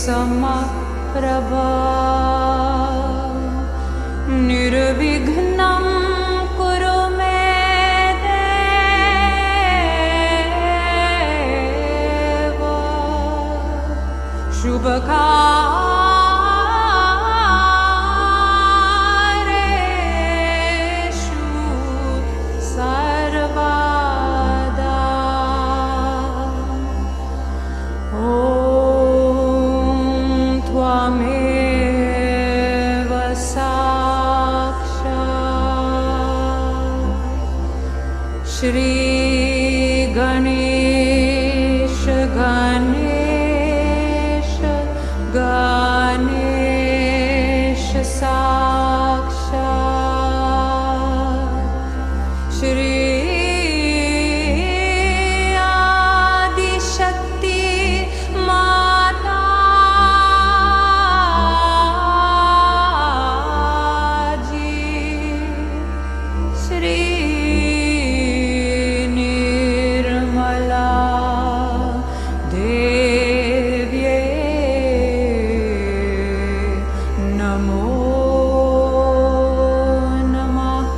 समप्रभा निर्विघ्नं कुरु मे देव शुभकार्येषु सर्वदा। ॐ त्वमेव साक्षात् श्री गणेश गणेश गणेश साक्षात् श्री आदिशक्ति माता जी श्री निर्मला देव्ये नमो नमः।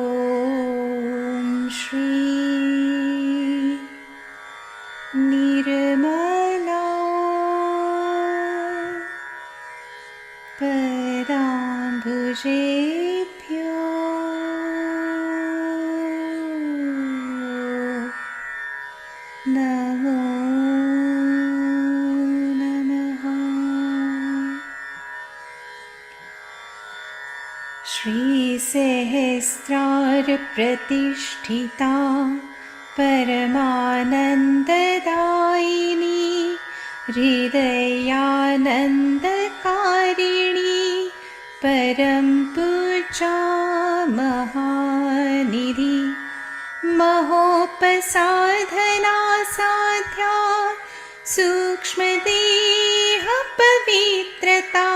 ॐ श्री निर्मला पदाम्बुजेभ्यो नमो नमः। श्रीसहस्रार प्रतिष्ठिता परमानन्ददायिनी हृदयानन्दकारिणी परम पूजा महानिधि महोपसाधना साध्या सूक्ष्मदेह पवित्रता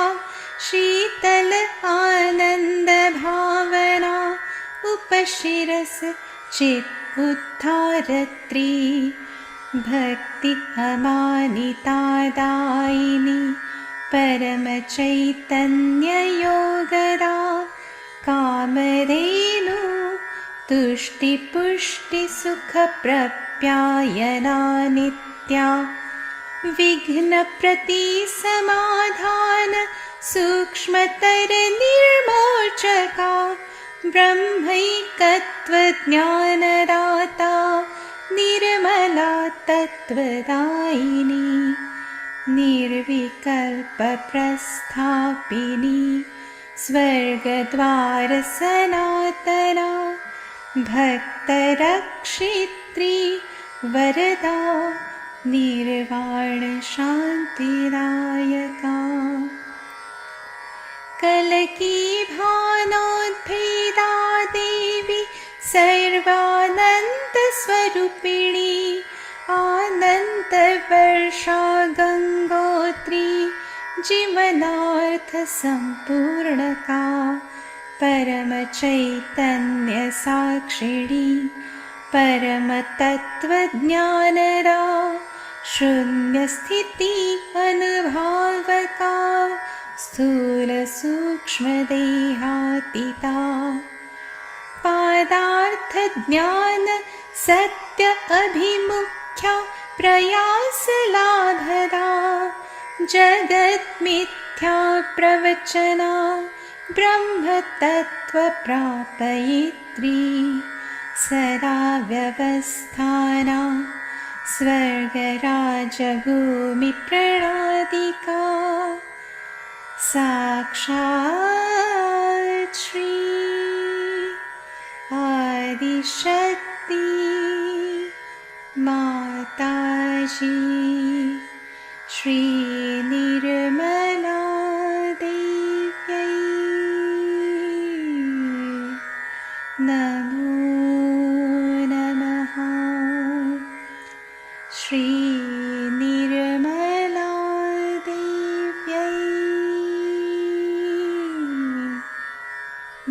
शीतल आनंद भावना उपशिरस चित उद्धारत्री भक्ति अमानितादायिनी परम चैतन्य योगदा कामधेनु तुष्टि पुष्टि सुख प्रप्यायना नित्या विघ्न प्रति समाधान सूक्ष्मतर निर्मोचका ब्रह्मैकत्व ज्ञानदाता निर्मला तत्वदायिनी निर्विकल्प प्रस्थापिनी स्वर्गद्वार सनातना भक्तरक्षित्री वरदा निर्वाण शान्तिदायका कलकी भानोद्भेदा देवी सर्वानन्द स्वरूपिणी आनन्द वर्षा गंगोत्री जीवनार्थ संपूर्णका परम चैतन्य साक्षिणी परम तत्व ज्ञानदा शून्य स्थिति अनुभावका स्थूल सूक्ष्म देहातीता पादार्थ ज्ञान सत्य अभिमुख्या प्रयास लाभदा जगत मिथ्या प्रवचना ब्रह्मतत्त्वप्रापयित्री सदा व्यवस्थाना स्वर्गराजभूमिप्रणादिका साक्षात् श्री आदिशक्ति माताजी श्रीनिर्मला देव्यै नमो नमः। श्रीनिर्मला देव्यै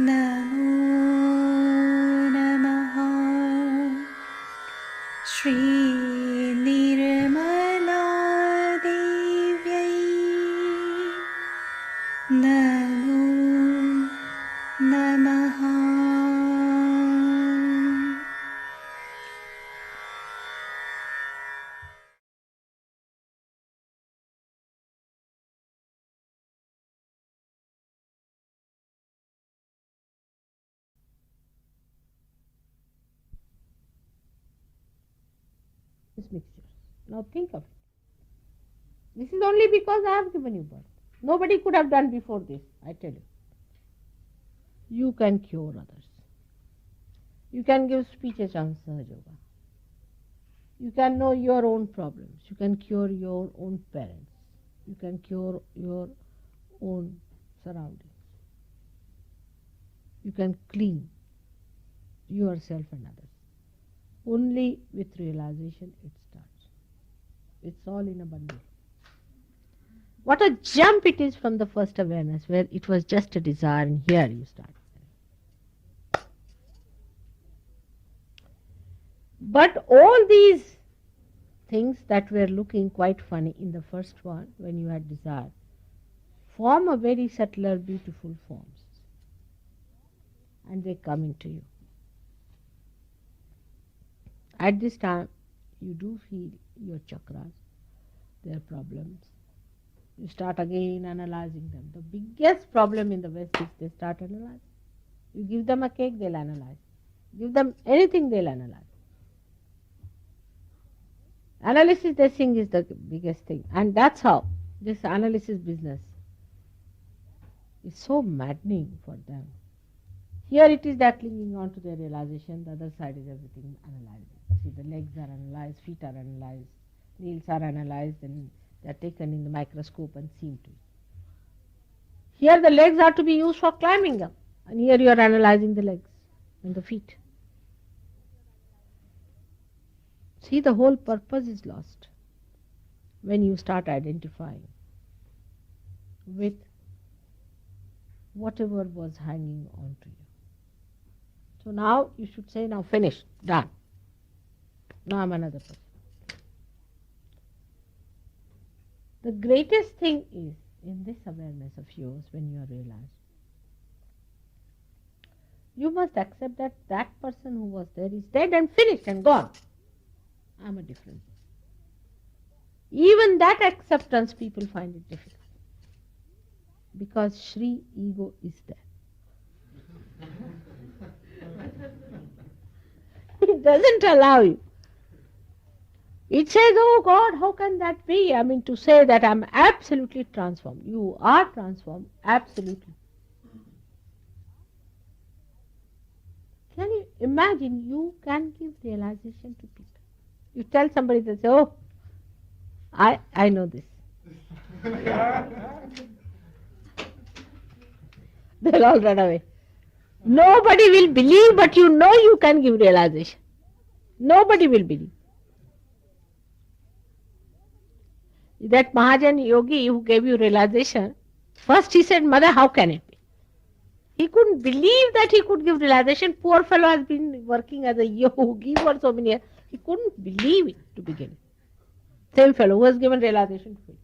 नमो नमः। श्रीनिर्मला देव्यै नमो नमः। Mixtures. Now think of it. This is only because I have given you birth. Nobody could have done before this, I tell you. You can cure others. You can give speeches on Sahaja Yoga. You can know your own problems. You can cure your own parents. You can cure your own surroundings. You can clean yourself and others. Only with realization it starts. It's all in a bundle. What a jump it is from the first awareness where it was just a desire and here you start. But all these things that were looking quite funny in the first one when you had desire form a very subtler, beautiful forms. And they come into you. At this time, you do feel your chakras, their problems. You start again analyzing them. The biggest problem in the West is they start analyzing. You give them a cake, they'll analyze. Give them anything, they'll analyze. Analysis, they think, is the biggest thing. And that's how this analysis business is so maddening for them. Here it is they're clinging on to their realization. The other side is everything analyzing. See, the legs are analyzed, feet are analyzed, nails are analyzed, and they're taken in the microscope and seen to. Here the legs are to be used for climbing up. And here you are analyzing the legs and the feet. See, the whole purpose is lost when you start identifying with whatever was hanging on to you. So now you should say, now finished, done. Now I'm another person. The greatest thing is in this awareness of yours when you are realized, you must accept that that person who was there is dead and finished and gone. I'm a different. Even that acceptance people find it difficult. Because Shri ego is there. It doesn't allow you. It says, oh God, how can that be? I mean, to say that I'm absolutely transformed. You are transformed, absolutely. Can you imagine you can give realization to people? You tell somebody, they say, oh, I know this. They'll all run away. Nobody will believe, but you know you can give realization. Nobody will believe. That Mahajan yogi who gave you realization, first he said, Mother, how can it be? He couldn't believe that he could give realization. Poor fellow has been working as a yogi for so many years. He couldn't believe it to begin with. Same fellow who has given realization to him.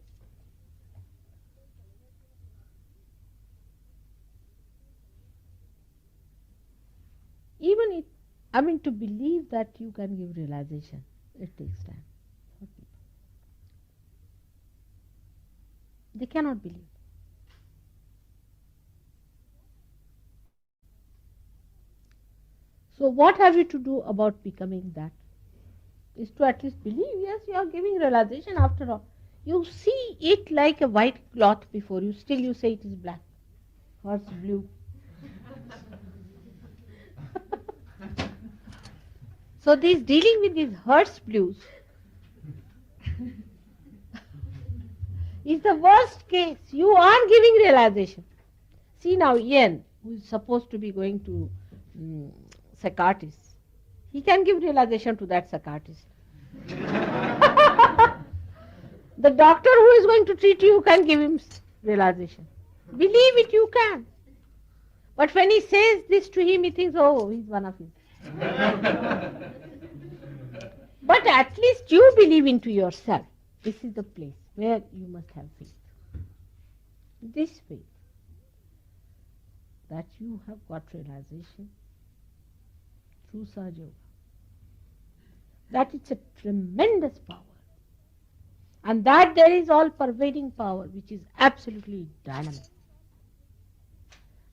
Even it, I mean, to believe that you can give realization, it takes time for people. They cannot believe. So what have you to do about becoming that? Is to at least believe, yes, you are giving realization after all. You see it like a white cloth before you, still you say it is black or it's blue. So this dealing with these Hertz blues is the worst case. You are giving realization. See now Ian, who is supposed to be going to psychiatrist, he can give realization to that psychiatrist. The doctor who is going to treat you can give him realization. Believe it, you can. But when he says this to him, he thinks, oh, he's one of his. But at least you believe into yourself. This is the place where you must have faith. This faith that you have got realization through Sahaja Yoga. That it's a tremendous power. And that there is all pervading power which is absolutely dynamic.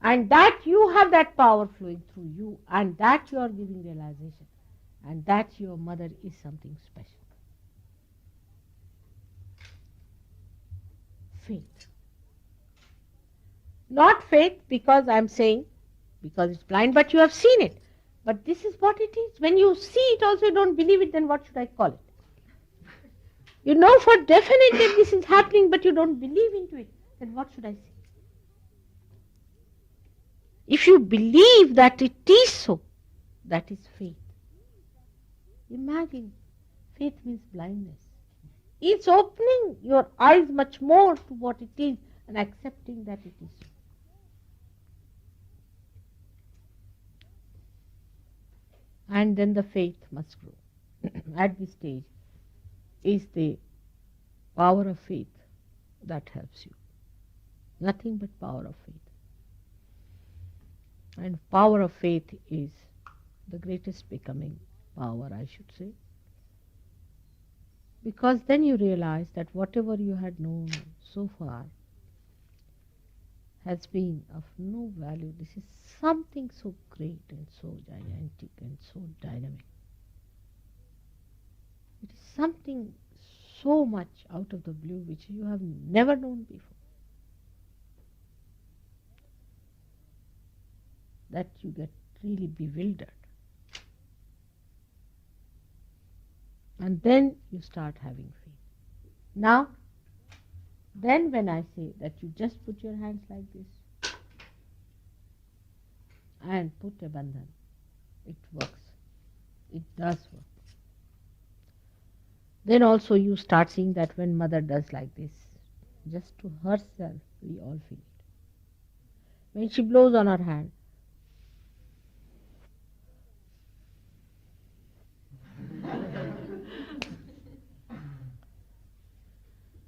And that you have that power flowing through you, and that you are giving realization, and that your mother is something special. Faith. Not faith because I am saying, because it's blind, but you have seen it. But this is what it is. When you see it also, you don't believe it, then what should I call it? You know for definite that this is happening, but you don't believe into it, then what should I say? If you believe that it is so, that is faith. Imagine, faith means blindness. It's opening your eyes much more to what it is and accepting that it is so. And then the faith must grow. At this stage is the power of faith that helps you. Nothing but power of faith. And power of faith is the greatest becoming power, I should say. Because then you realize that whatever you had known so far has been of no value. This is something so great and so gigantic and so dynamic. It is something so much out of the blue which you have never known before. That you get really bewildered. And then you start having faith. Now, then when I say that you just put your hands like this and put a bandhan, it works. It does work. Then also you start seeing that when mother does like this, just to herself, we all feel it. When she blows on her hand,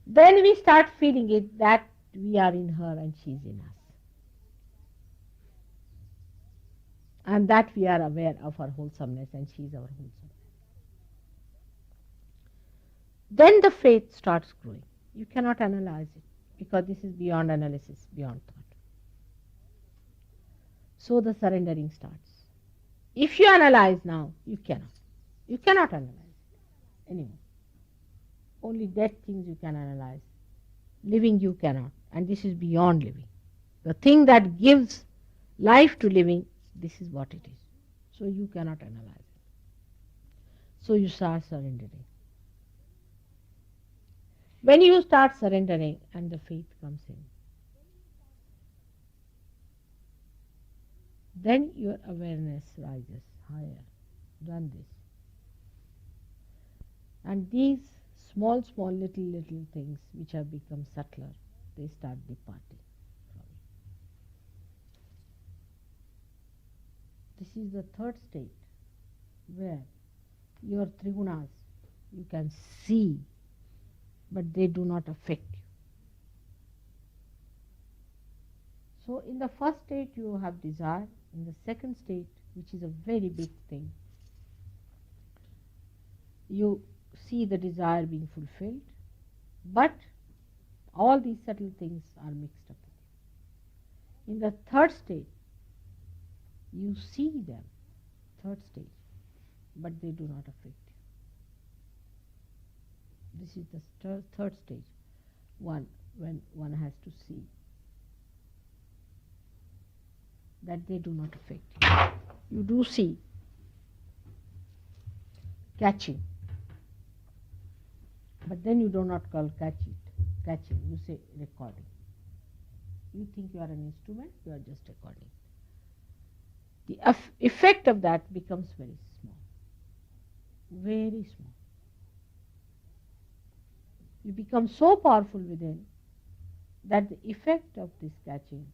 then we start feeling it that we are in her and she is in us. And that we are aware of her wholesomeness and she is our wholesome. Then the faith starts growing. You cannot analyze it because this is beyond analysis, beyond thought. So the surrendering starts. If you analyze now, you cannot. You cannot analyze it anymore. Only dead things you can analyze. Living you cannot. And this is beyond living. The thing that gives life to living, this is what it is. So you cannot analyze it. So you start surrendering. When you start surrendering and the faith comes in, then your awareness rises higher than this. And these small little things which have become subtler, they start departing from you. This is the third state where your trigunas you can see, but they do not affect you. So in the first state you have desire, in the second state, which is a very big thing, you see the desire being fulfilled, but all these subtle things are mixed up. In the third state, you see them third stage, but they do not affect you. This is the third stage, when one has to see that they do not affect you. You do see catching, but then you do not call catching, you say recording. You think you are an instrument, you are just recording. The effect of that becomes very small, very small. You become so powerful within that the effect of this catching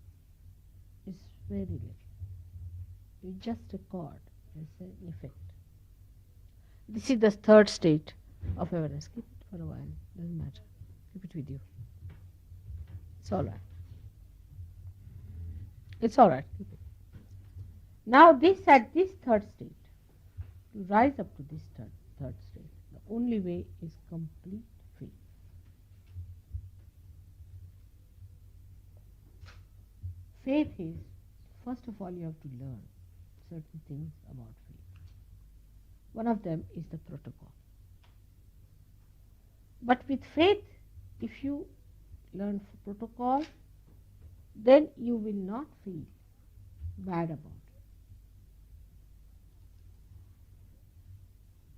is very little. You just record as an effect. This is the third state of awareness. Keep it for a while, doesn't matter. Keep it with you. It's all right. It's all right. Keep it. Now at this third state, to rise up to this third state, the only way is complete faith. Faith is, first of all, you have to learn certain things about faith. One of them is the protocol. But with faith, if you learn protocol, then you will not feel bad about it.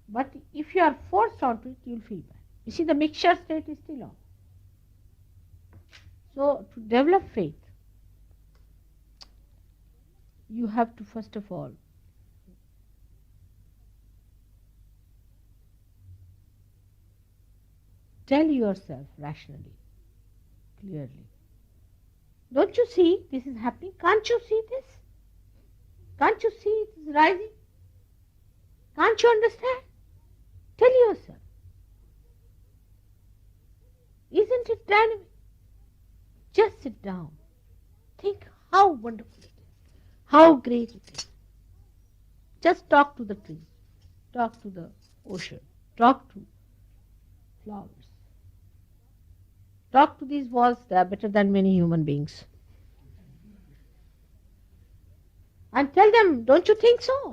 But if you are forced onto it, you will feel bad. You see, the mixture state is still on. So, to develop faith, you have to first of all tell yourself rationally, clearly, don't you see this is happening? Can't you see this? Can't you see it is rising? Can't you understand? Tell yourself. Isn't it dynamic? Just sit down. Think how wonderful it is. How great it is. Just talk to the trees. Talk to the ocean. Talk to flowers. Talk to these walls. They are better than many human beings. And tell them, don't you think so?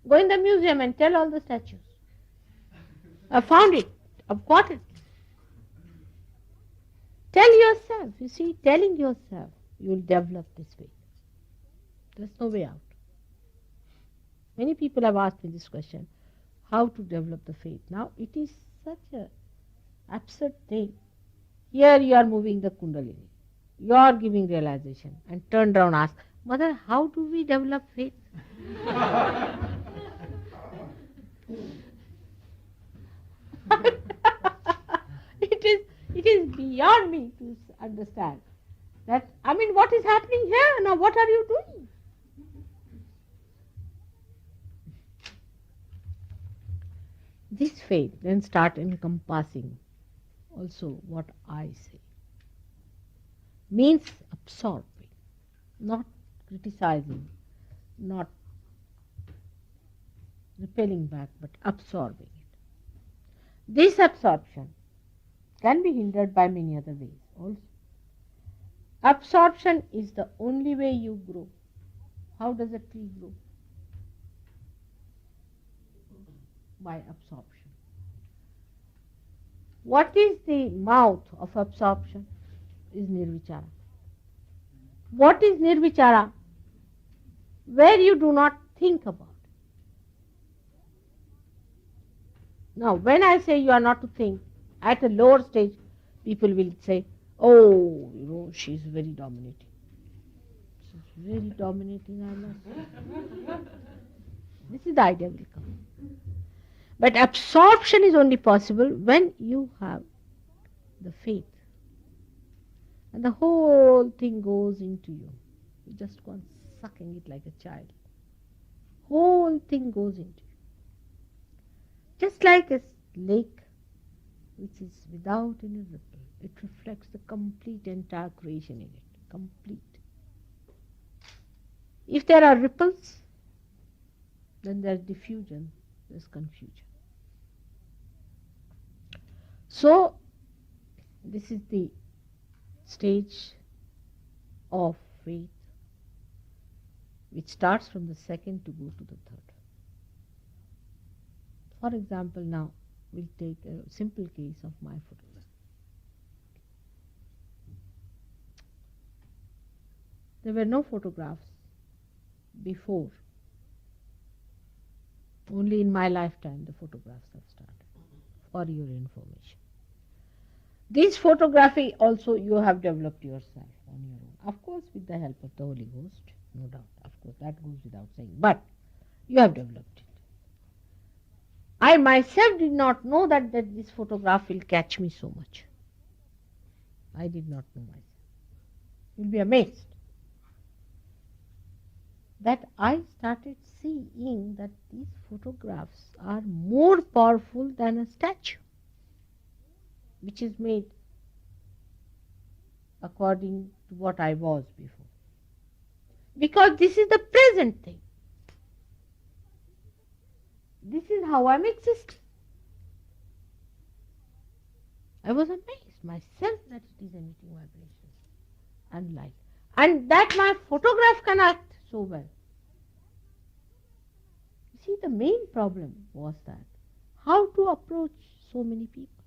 Go in the museum and tell all the statues. I found it. I've got it. Tell yourself. You see, telling yourself, you will develop this faith. There's no way out. Many people have asked me this question, how to develop the faith. Now, it is such an absurd thing. Here you are moving the kundalini. You are giving realization. And turn around and ask, Mother, how do we develop faith? It is beyond me to understand that, what is happening here? Now, what are you doing? This faith then start encompassing also what I say. Means absorbing, not criticizing, not repelling back, but absorbing it. This absorption can be hindered by many other ways also. Absorption is the only way you grow. How does a tree grow? By absorption. What is the mouth of absorption? Is nirvichara. What is nirvichara? Where you do not think about. Now, when I say you are not to think, at a lower stage, people will say, oh, she's very dominating. She's very dominating, I must say. This is the idea will come. But absorption is only possible when you have the faith. And the whole thing goes into you. You just go on sucking it like a child. Whole thing goes into you. Just like a lake which is without any ripple. It reflects the complete entire creation in it. Complete. If there are ripples, then there is diffusion, there is confusion. So, this is the stage of faith which starts from the second to go to the third. For example, now we'll take a simple case of my photograph. There were no photographs before. Only in my lifetime the photographs have started, for your information. This photography also you have developed yourself on your own. Of course, with the help of the Holy Ghost, no doubt. Of course, that goes without saying. But you have developed it. I myself did not know that this photograph will catch me so much. I did not know myself. You'll be amazed that I started seeing that these photographs are more powerful than a statue, which is made according to what I was before. Because this is the present thing. This is how I'm existing. I was amazed myself that it is emitting vibrations and light. And that my photograph can act so well. You see, the main problem was that how to approach so many people.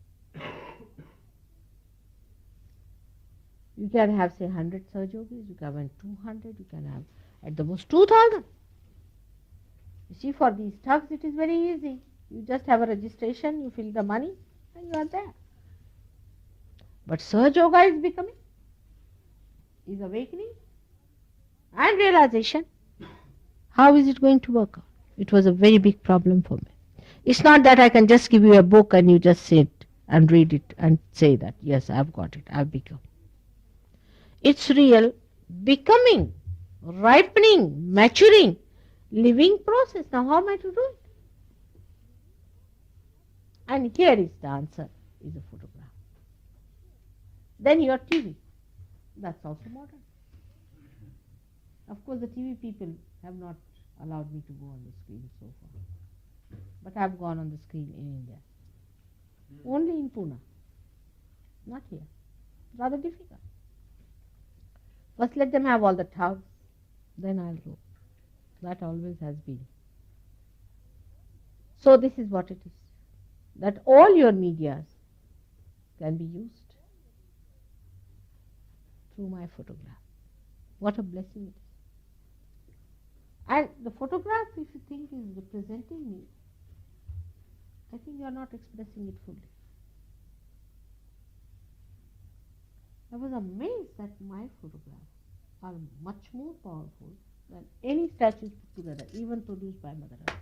You can have, say, 100 Sahajogis, you can have 200, you can have at the most 2,000. You see, for these talks it is very easy. You just have a registration, you fill the money, and you are there. But Sahajoga is becoming, is awakening, and realization. How is it going to work out? It was a very big problem for me. It's not that I can just give you a book and you just sit and read it and say that, yes, I've got it, I've become. It's real becoming, ripening, maturing, living process. Now how am I to do it? And here is the answer, is a photograph. Then your TV. That's also modern. Of course, the TV people have not allowed me to go on the screen so far. But I have gone on the screen in India. Only in Pune. Not here. Rather difficult. First let them have all the thugs, then I'll go. That always has been. So this is what it is. That all your medias can be used through my photograph. What a blessing it is. And the photograph, if you think is representing me, I think you are not expressing it fully. I was amazed that my photographs are much more powerful than any statues put together, even produced by Mother Earth.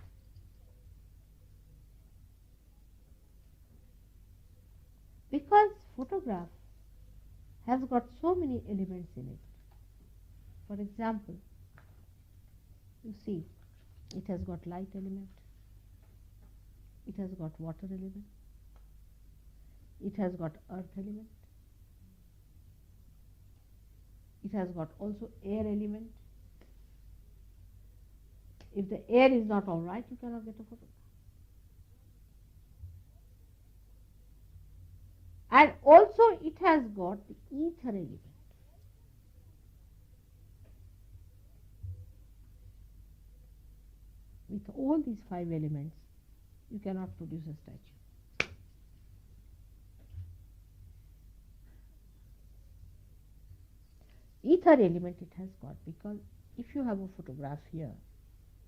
Because photograph has got so many elements in it. For example, you see, it has got light element, it has got water element, it has got earth element, it has got also air element. If the air is not all right, you cannot get a photograph. And also it has got the ether element. With all these 5 elements, you cannot produce a statue. Ether element it has got, because if you have a photograph here,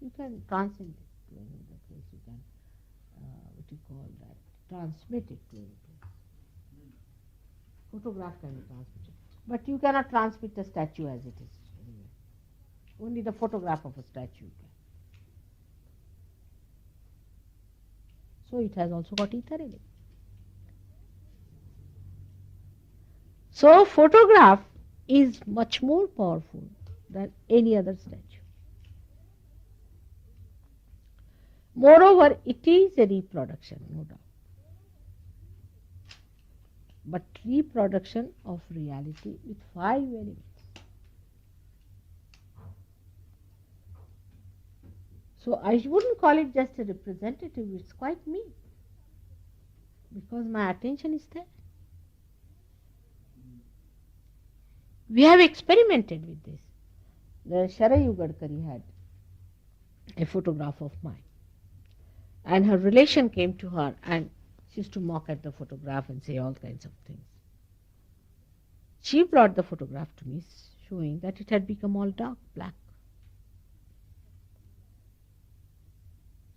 you can transcend it to any other place. You can, what you call that, transmit it to any place. Photograph can be transmitted. But you cannot transmit a statue as it is anyway. Only the photograph of a statue can. So it has also got ether element. So photograph is much more powerful than any other statue. Moreover, it is a reproduction, no doubt. But reproduction of reality with 5 elements. So I wouldn't call it just a representative, it's quite me. Because my attention is there. We have experimented with this. The SYUK had a photograph of mine. And her relation came to her and she used to mock at the photograph and say all kinds of things. She brought the photograph to me, showing that it had become all dark, black.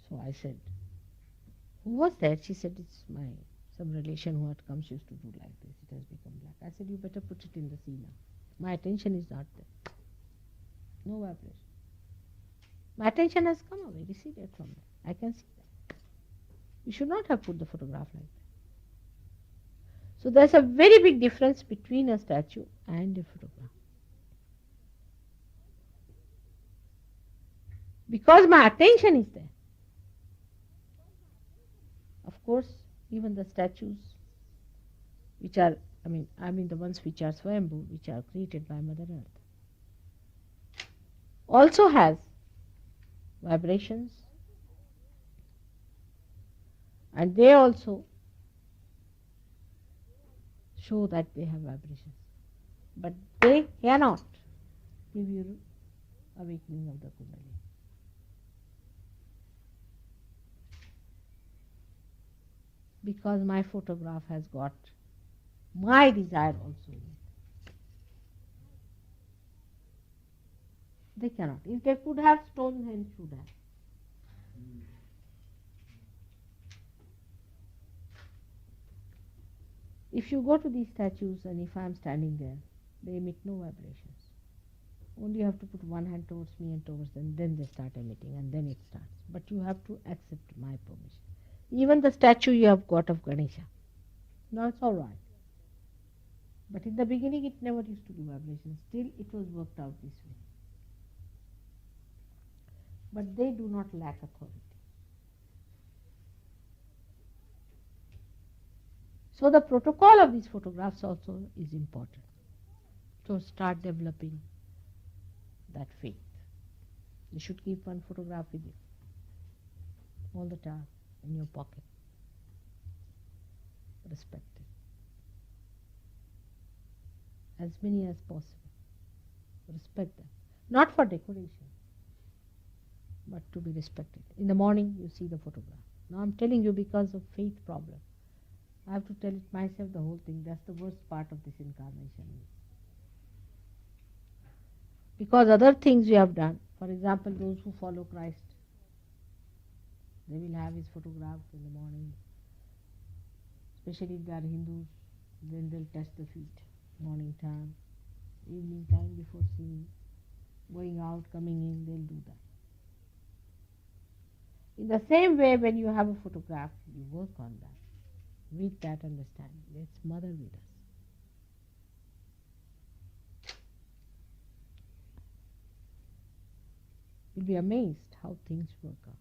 So I said, who was that? She said, it's some relation who had come. She used to do like this. It has become black. I said, you better put it in the sea now. My attention is not there. No vibration. My attention has come away, receded from that. I can see that. You should not have put the photograph like that. So there's a very big difference between a statue and a photograph. Because my attention is there. Of course, even the statues which are, I mean the ones which are Swayambhu, which are created by Mother Earth, also has vibrations, and they also show that they have vibrations. But they cannot give you awakening of the Kundalini. Because my photograph has got my desire also in it. They cannot. If they could have, Stonehenge should have. If you go to these statues and if I am standing there, they emit no vibrations. Only you have to put one hand towards me and towards them, then they start emitting and then it starts. But you have to accept my permission. Even the statue you have got of Ganesha, now it's all right. But in the beginning it never used to do vibrations. Still it was worked out this way. But they do not lack authority. So the protocol of these photographs also is important. So start developing that faith. You should keep one photograph with you all the time in your pocket. Respect it. As many as possible. Respect them. Not for decoration, but to be respected. In the morning you see the photograph. Now I'm telling you because of faith problem. I have to tell it myself, the whole thing. That's the worst part of this incarnation. Because other things we have done, for example, those who follow Christ, they will have his photograph in the morning. Especially if they are Hindus, then they'll touch the feet, morning time, evening time before singing, going out, coming in, they'll do that. In the same way, when you have a photograph, you work on that. With that understanding, it's Mother with us. You'll be amazed how things work out.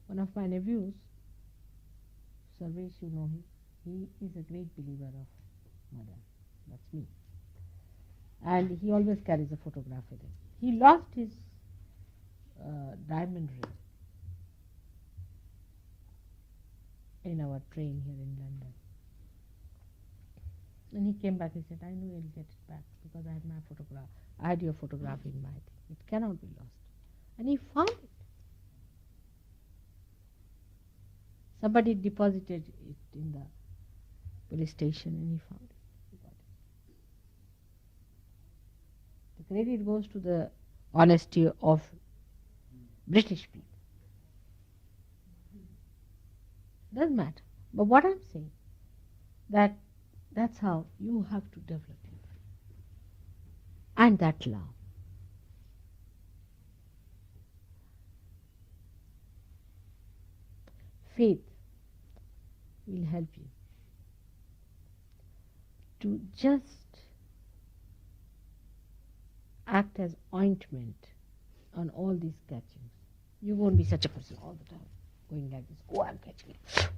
One of my nephews, Sarvesh, you know him, he is a great believer of Mother. That's me. And he always carries a photograph with him. He lost his diamond ring in our train here in London. And he came back, he said, I know I'll get it back because I had my photograph. I had your photograph in my thing. It cannot be lost. And he found it. Somebody deposited it in the police station and he found it. He got it. The credit goes to the honesty of British people. Doesn't matter. But what I'm saying, that's how you have to develop your faith. And that love. Faith will help you to just act as ointment on all these catchings. You won't be such a person all the time, going like this. Oh, I'm catching it.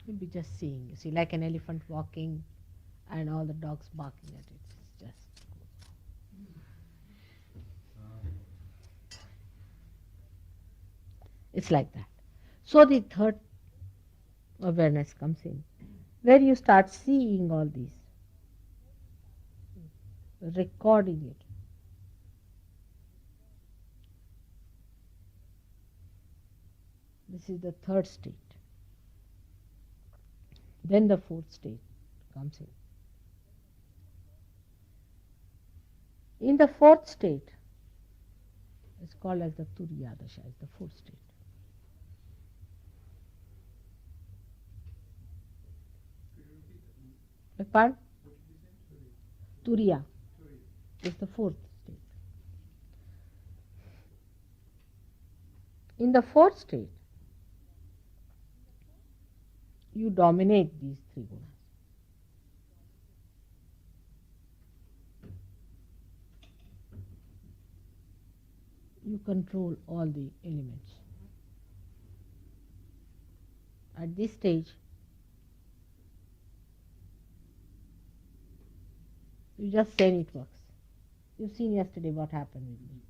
You'll be just seeing, you see, like an elephant walking and all the dogs barking at it. It's just. It's like that. So the third awareness comes in, where you start seeing all these, recording it. This is the third state. Then the fourth state comes in. In the fourth state, it's called as the Turiya Dasha, is the fourth state. Pardon? Turiya is the fourth state. In the fourth state, you dominate these three gunas. You control all the elements. At this stage, you just say it works. You've seen yesterday what happened with me.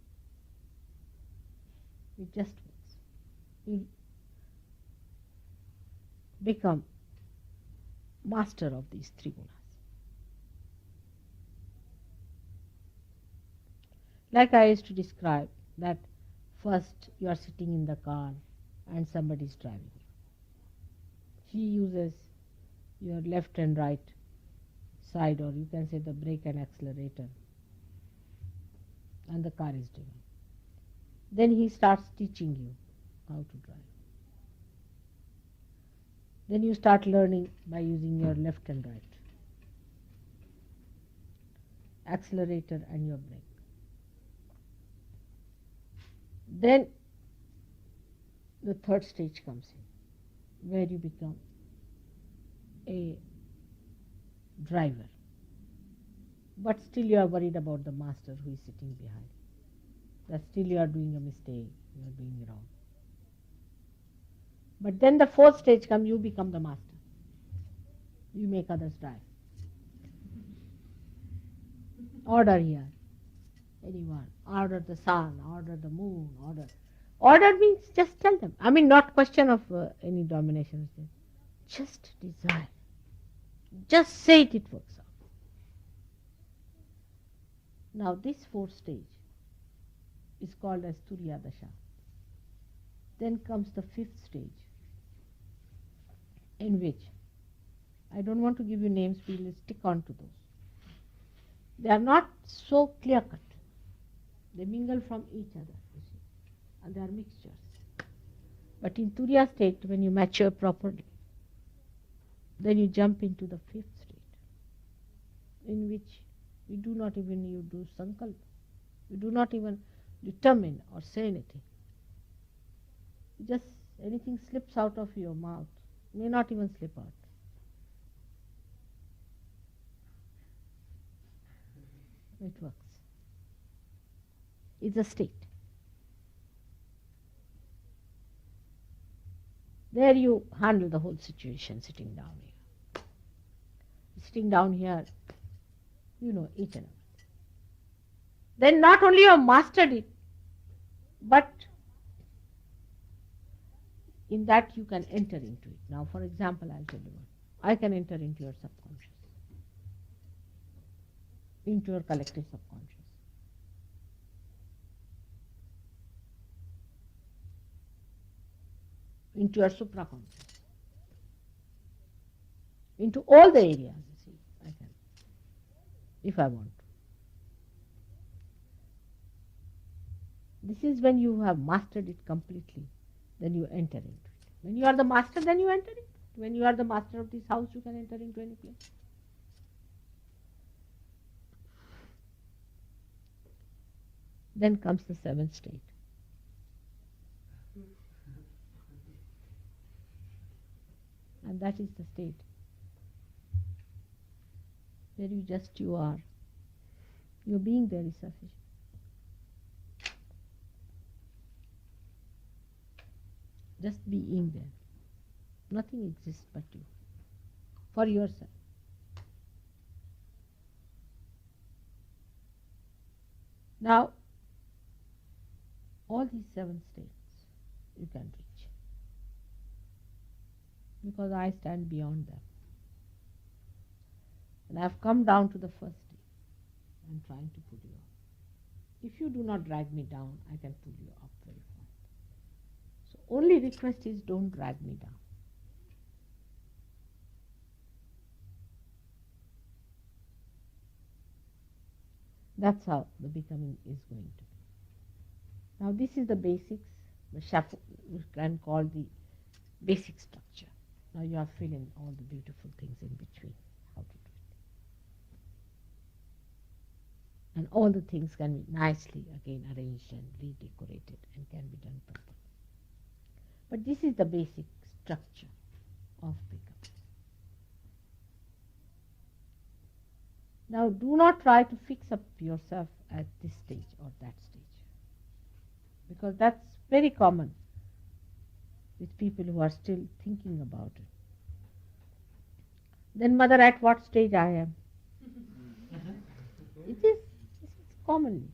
It just works. You become master of these three gunas. Like I used to describe that first you are sitting in the car and somebody is driving you. He uses your left and right side, or you can say the brake and accelerator, and the car is driven. Then he starts teaching you how to drive. Then you start learning by using your left and right, accelerator and your brake. Then the third stage comes in, where you become a driver. But still you are worried about the master who is sitting behind. That still you are doing a mistake, you are doing wrong. But then the fourth stage comes, you become the master. You make others drive. Order here. Anyone. Order the sun, order the moon, order. Order means just tell them. I mean, not question of any domination. Just desire. Just say it, it works out. Now this fourth stage is called as Turiya Dasha. Then comes the fifth stage, in which, I don't want to give you names, we will stick on to those. They are not so clear cut. They mingle from each other, you see, and they are mixtures. But in Turiya state, when you mature properly, then you jump into the fifth state, in which you do not even you do sankalpa. You do not even determine or say anything. Just anything slips out of your mouth, may not even slip out. It works. It's a state. There you handle the whole situation sitting down here. Sitting down here, you know each and everything. Then not only you have mastered it, but in that you can enter into it. Now, for example, I'll tell you one. I can enter into your subconscious, into your collective subconscious. Into your supraconscious, into all the areas, you see, I can, if I want to. This is when you have mastered it completely, then you enter into it. When you are the master, then you enter it. When you are the master of this house, you can enter into any place. Then comes the seventh state. And that is the state where you are. Your being there is sufficient. Just being there. Nothing exists but you. For yourself. Now, all these seven states you can reach, because I stand beyond them. And I have come down to the first state. I am trying to pull you up. If you do not drag me down, I can pull you up very fast. So only request is don't drag me down. That's how the becoming is going to be. Now this is the basics, the shuffle, we can call the basic structure. Now you are filling all the beautiful things in between, how to do it. And all the things can be nicely again arranged and redecorated and can be done properly. But this is the basic structure of becoming. Now do not try to fix up yourself at this stage or that stage, because that's very common with people who are still thinking about it. Then mother, at what stage I am? This is commonly.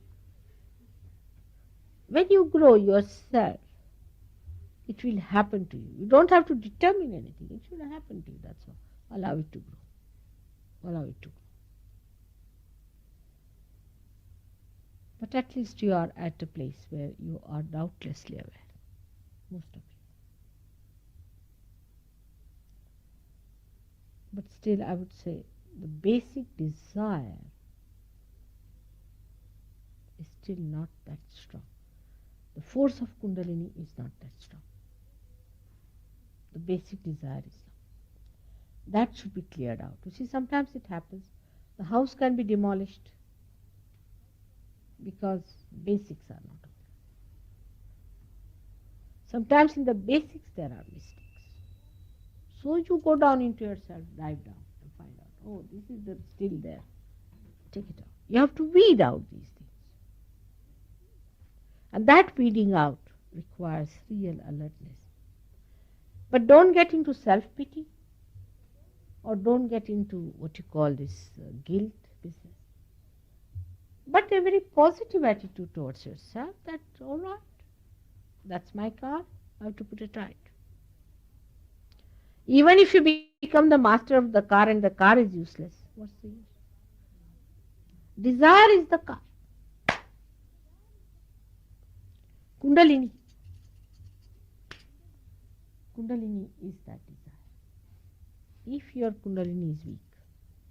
When you grow yourself, it will happen to you. You don't have to determine anything. It will happen to you, that's all. Allow it to grow. Allow it to grow. But at least you are at a place where you are doubtlessly aware, most of you. But still, I would say the basic desire is still not that strong. The force of Kundalini is not that strong. The basic desire is not. That should be cleared out. You see, sometimes it happens. The house can be demolished because basics are not okay. Sometimes in the basics there are mistakes. So you go down into yourself, dive down and find out, oh, this is still there. Take it out. You have to weed out these things. And that weeding out requires real alertness. But don't get into self-pity or don't get into what you call this guilt business. But a very positive attitude towards yourself, that all right, that's my car, I have to put it right. Even if you become the master of the car and the car is useless, what's the use? Desire is the car. Kundalini. Kundalini is that desire. If your Kundalini is weak,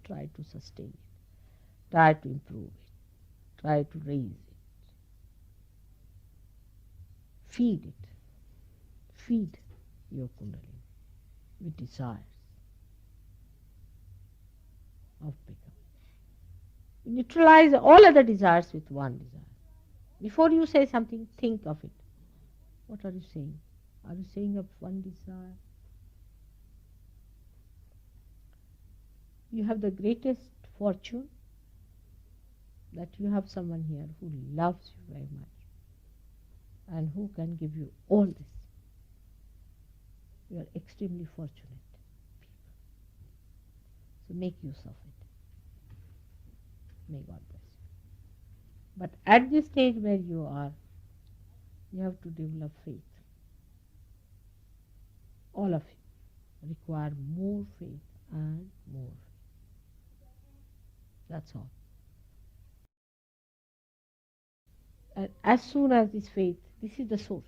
try to sustain it. Try to improve it. Try to raise it. Feed it. Feed your Kundalini with desires of becoming. Neutralize all other desires with one desire. Before you say something, think of it. What are you saying? Are you saying of one desire? You have the greatest fortune that you have someone here who loves you very much and who can give you all this. You are extremely fortunate people. So make use of it. May God bless you. But at this stage where you are, you have to develop faith. All of you require more faith and more faith. That's all. And as soon as this faith, this is the source.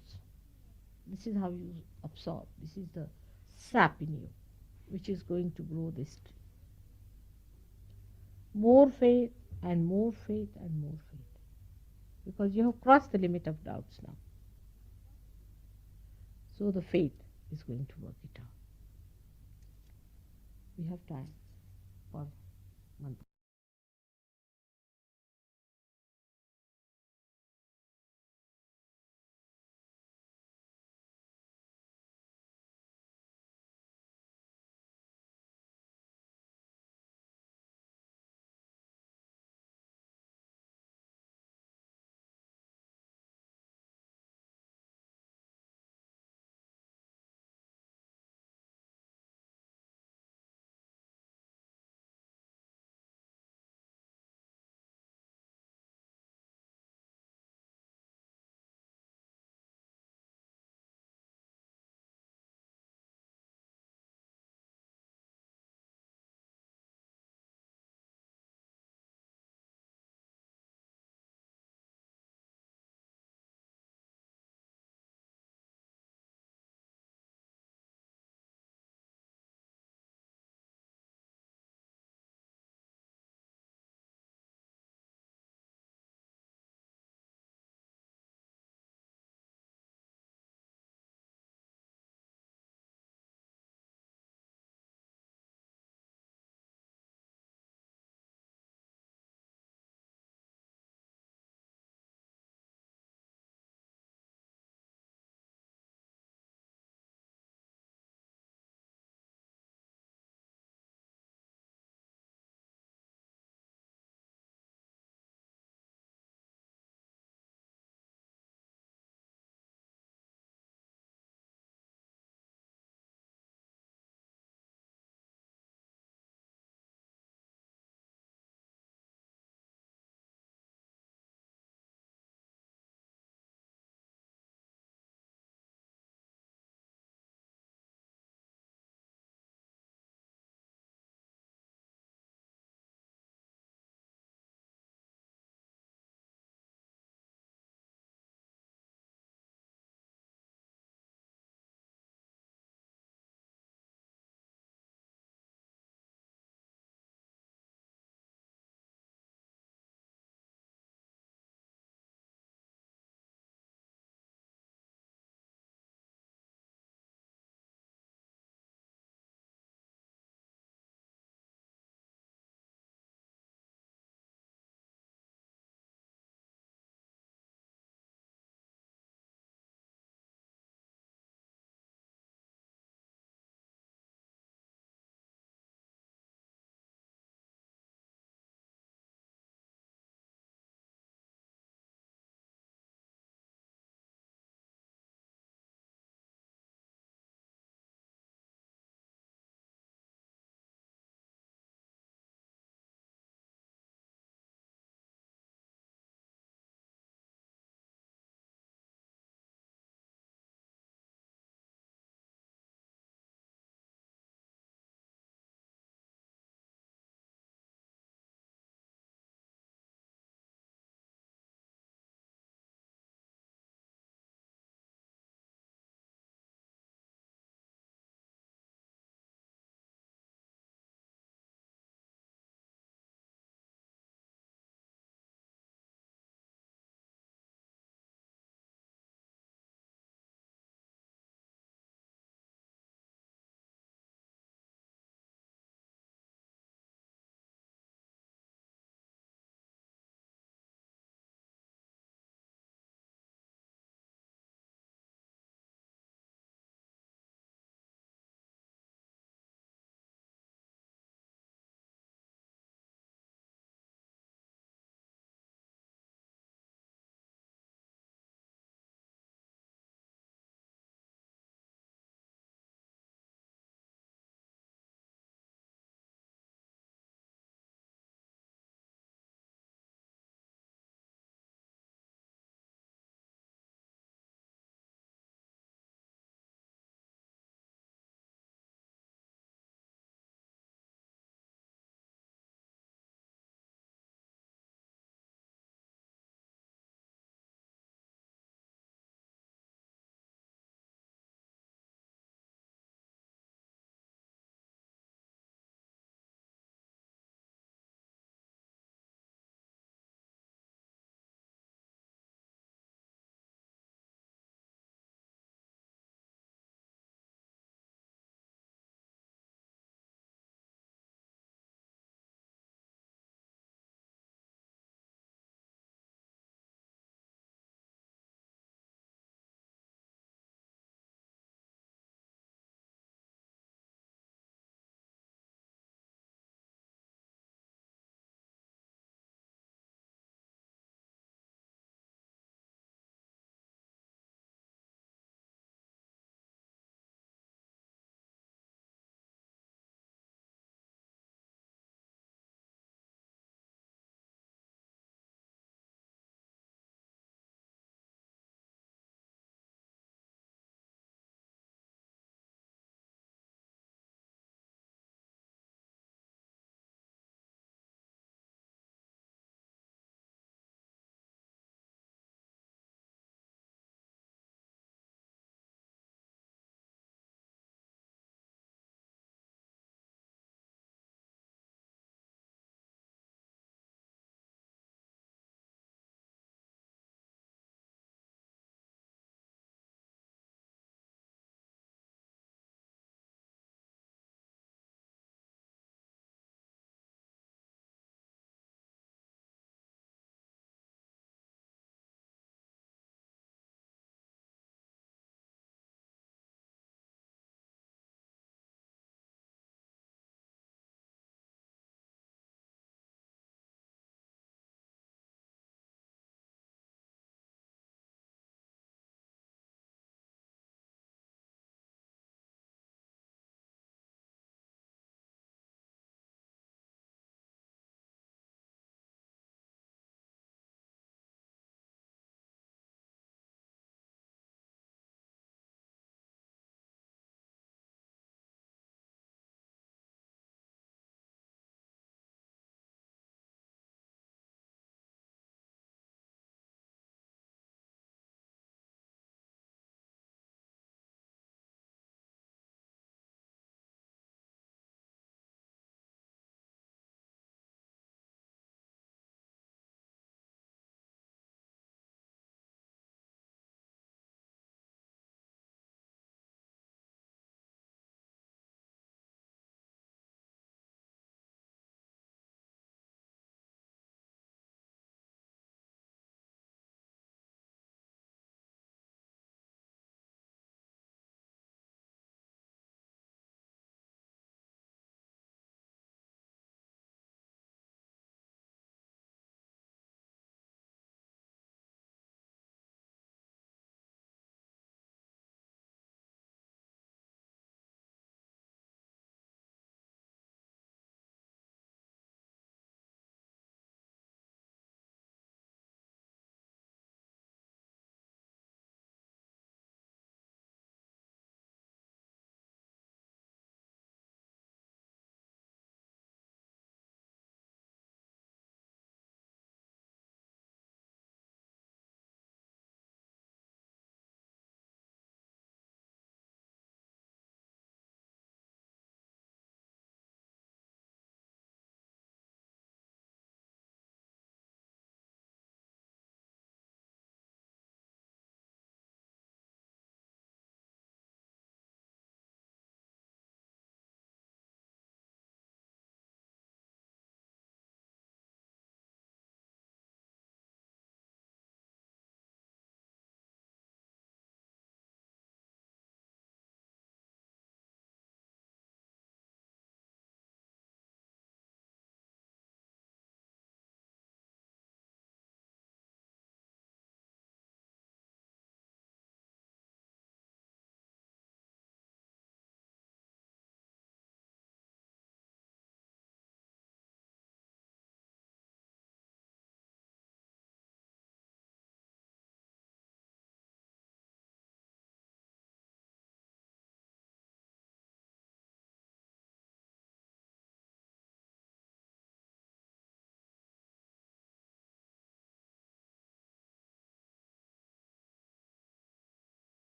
This is how you absorb. This is the sap in you, which is going to grow this tree. More faith and more faith and more faith. Because you have crossed the limit of doubts now. So the faith is going to work it out. We have time for mantra.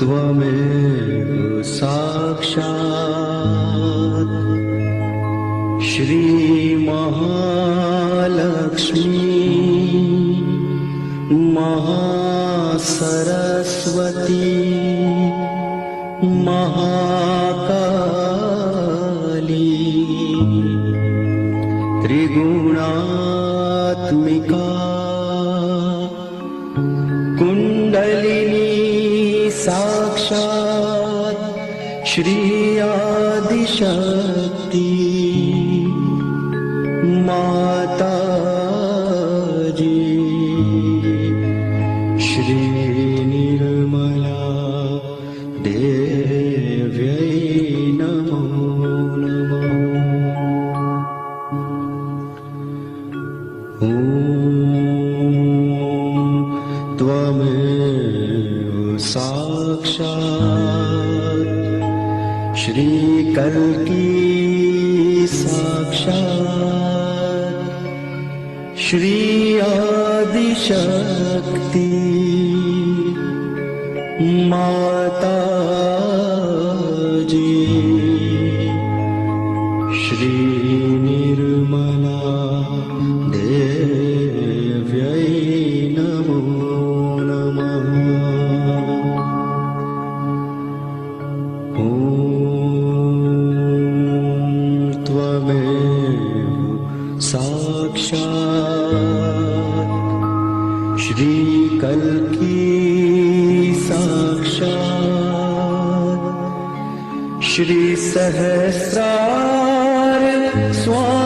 त्वमेव साक्षात् श्रीमहालक्ष्मी महासरस्वती महाकाली त्रिगुणात्मिका कुण्डलिनी साक्षात् श्री आदिशक्ति माताजी श्री निर्मला देव्यै नमो नमः। ॐ त्वमेव साक्षात् श्रीकल्की साक्षात् श्री आदिशक्ति माताजी श्री निर्मला देव्यै नमो नमः। ॐ त्वमेव साक्षात् श्रीकल्की साक्षात् श्री सहस्रार स्वामी